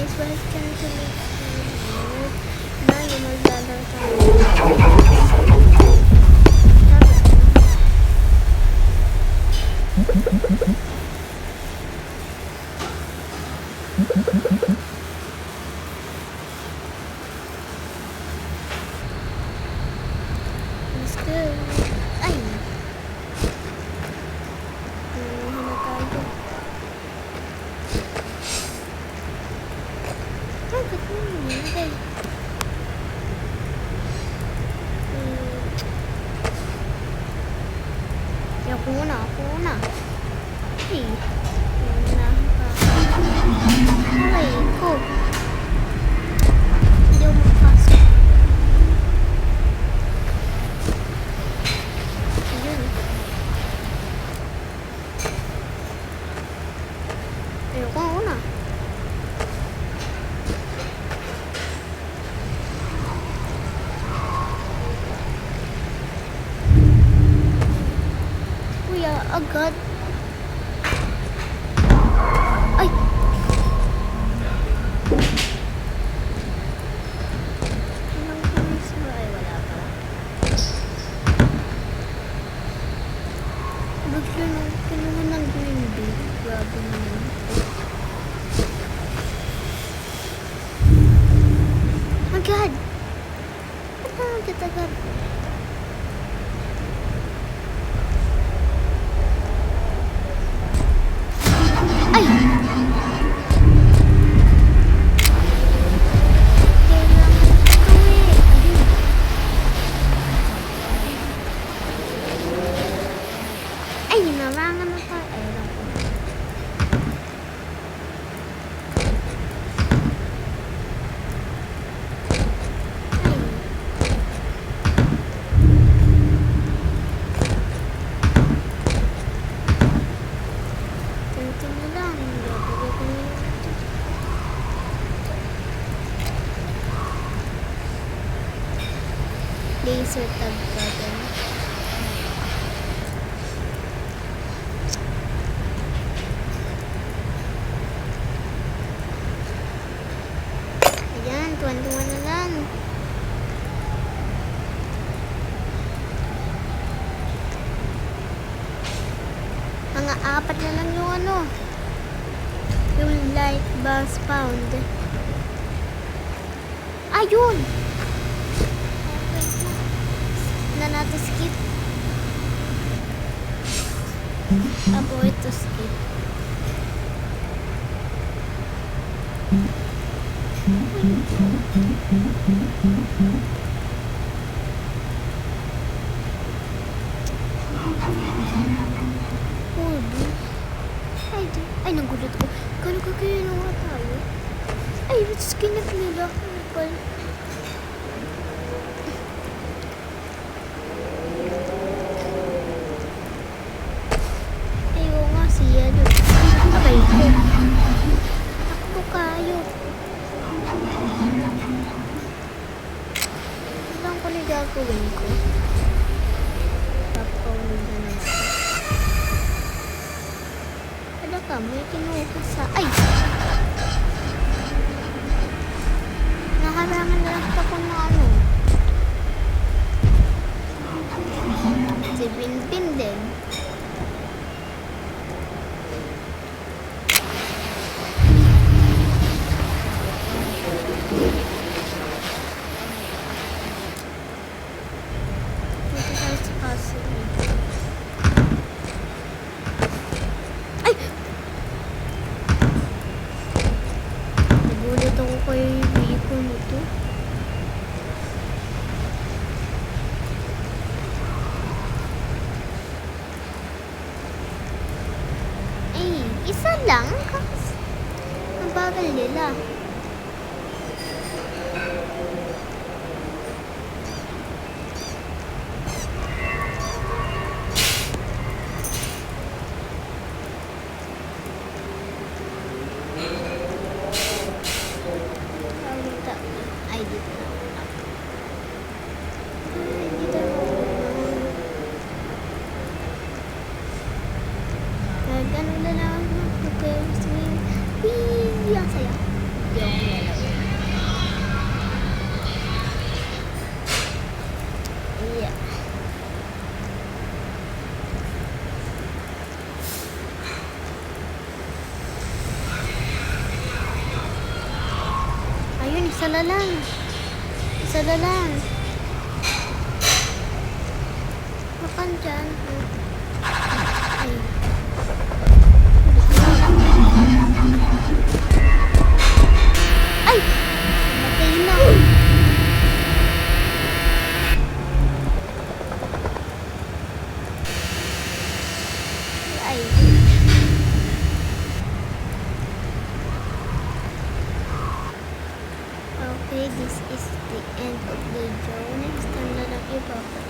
guys, balik ka na sa na yung maglalaro tayo. Let's go. Ay! Hanap tayo. Ay, ba't mo nangyari? Ako muna. Ay, Aray ko. Hindi ako makapasok. Ayun. Ayoko una. Kuya, agad. Ay! Anong pulis mo? Ay, wala pa. Bigla nung kinuha ng green bee. Grabe naman. Agad! Agad. Ay! Ay, narangan na pa. Ay, naku. Ganito na lang. Gagawin ko na yun. Laser tag pa din. Ayan, 21 na lang. Mga 4 na lang yung ano. Yung light bus pound. Ayun! Na natin skip. Avoid to skip. Ay, nagulat ko. Gano'n ka kaya nawa tayo? Ay, skinap nila. Ay, ayaw nga siya doon. Abay ko. Takbo kayo. Alam ko na gagawin ko. Papawin na lang ako. Ano ka? May kinuha sa... Ay! Naharangan na lang ako ng ano. Si Binbin din. Dito tayo sa castle. Ay! Nagulat ako kay Rico nito. Ay, isa lang? Ang bagal nila. Ay, dito na. Ay, dito na. Ganun na lang. Okay, swing. Wee! Ang saya. Isa na lang. Isa na lang. Makan dyan. Ay. Ay! Matay na. Ay. Okay, this is the end of the video. Next time na lang ipapatid.